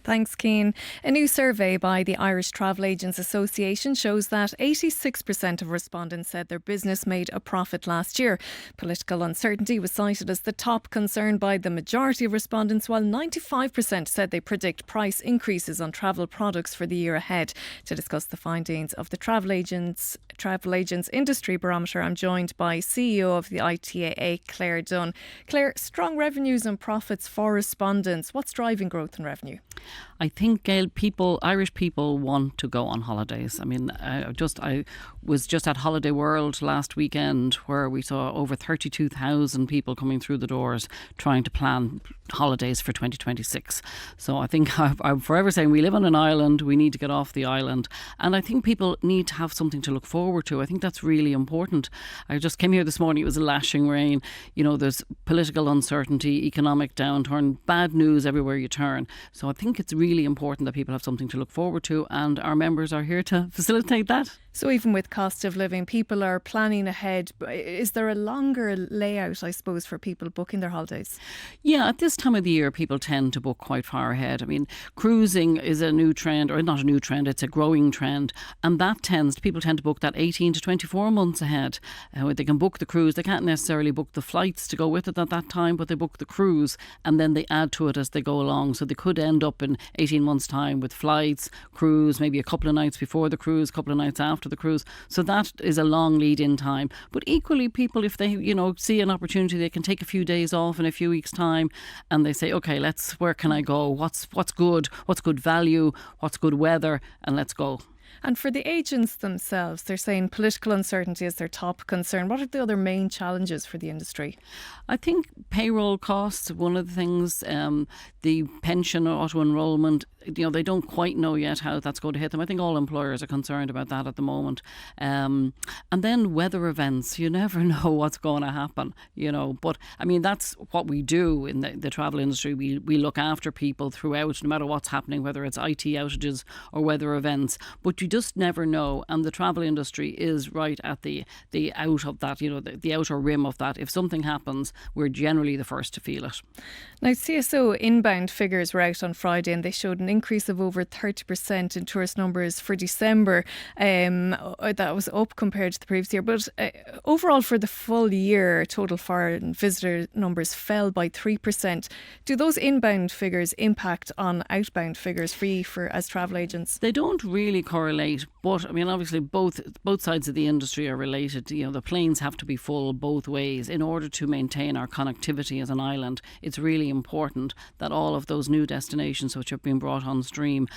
Thanks, Cian. A new survey by the Irish Travel Agents Association shows that 86% of respondents said their business made a profit last year. Political uncertainty was cited as the top concern by the majority of respondents, while 95% said they predict price increases on travel products for the year ahead. To discuss the findings of the Travel Agents Industry Barometer, I'm joined by CEO of the ITAA, Clare Dunne. Clare, strong revenues and profits for respondents. What's driving growth in revenue? I think, Gail, Irish people want to go on holidays. I mean, I was just at Holiday World last weekend, where we saw over 32,000 people coming through the doors trying to plan holidays for 2026. So I think I'm forever saying we live on an island, we need to get off the island. And I think people need to have something to look forward to. I think that's really important. I just came here this morning, it was lashing rain. You know, there's political uncertainty, economic downturn, bad news everywhere you turn. So I think it's really important that people have something to look forward to, and our members are here to facilitate that. So even with cost of living, people are planning ahead. Is there a longer layout, I suppose, for people booking their holidays? Yeah, at this time of the year, people tend to book quite far ahead. I mean, cruising is a new trend, or not a new trend, it's a growing trend. And people tend to book that 18 to 24 months ahead. They can book the cruise. They can't necessarily book the flights to go with it at that time, but they book the cruise and then they add to it as they go along. So they could end up in 18 months' time with flights, cruise, maybe a couple of nights before the cruise, a couple of nights after the cruise. So that is a long lead in time. But equally, people, if they see an opportunity, they can take a few days off in a few weeks' time, and they say, okay, where can I go? What's good? What's good value? What's good weather? And let's go. And for the agents themselves, they're saying political uncertainty is their top concern. What are the other main challenges for the industry? I think payroll costs, one of the things, the pension or auto-enrolment, they don't quite know yet how that's going to hit them. I think all employers are concerned about that at the moment. And then weather events, you never know what's going to happen, But I mean, that's what we do in the travel industry. We look after people throughout, no matter what's happening, whether it's IT outages or weather events. But you just never know. And the travel industry is right at the out of that, the outer rim of that. If something happens, we're generally the first to feel it. Now, CSO inbound figures were out on Friday, and they showed an increase of over 30% in tourist numbers for December. That was up compared to the previous year. But overall, for the full year, total foreign visitor numbers fell by 3%. Do those inbound figures impact on outbound figures for you as travel agents? They don't really correlate, but I mean, obviously both sides of the industry are related. The planes have to be full both ways in order to maintain our connectivity as an island. It's really important that all of those new destinations which have been brought on stream,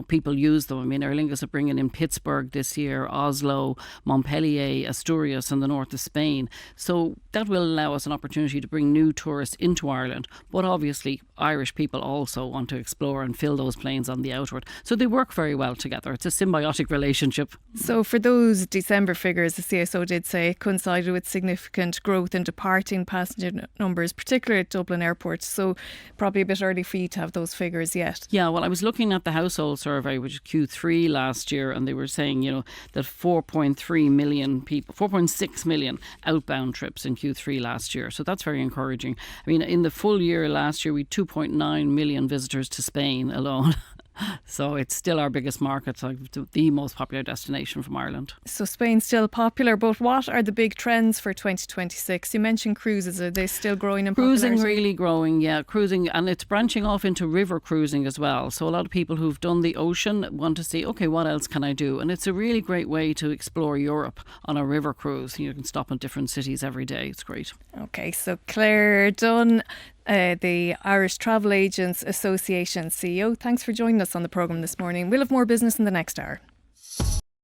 people use them. I mean, Aer Lingus are bringing in Pittsburgh this year, Oslo, Montpellier, Asturias in the north of Spain. So that will allow us an opportunity to bring new tourists into Ireland. But obviously, Irish people also want to explore and fill those planes on the outward. So they work very well together. It's a symbiotic relationship. So for those December figures, the CSO did say it coincided with significant growth in departing passenger numbers, particularly at Dublin Airport. So probably a bit early for you to have those figures yet. Yeah, well, I was looking at the household survey, which is Q3 last year, and they were saying, that 4.3 million people, 4.6 million outbound trips in Q3 last year. So that's very encouraging. I mean, in the full year last year, we had 2.9 million visitors to Spain alone. So it's still our biggest market, like the most popular destination from Ireland. So Spain's still popular, but what are the big trends for 2026? You mentioned cruises. Are they still growing in popularity? Cruising really growing, yeah. Cruising, and it's branching off into river cruising as well. So a lot of people who've done the ocean want to see, okay, what else can I do? And it's a really great way to explore Europe on a river cruise. You can stop in different cities every day. It's great. Okay, so Clare Dunne, the Irish Travel Agents Association CEO. Thanks for joining us on the programme this morning. We'll have more business in the next hour.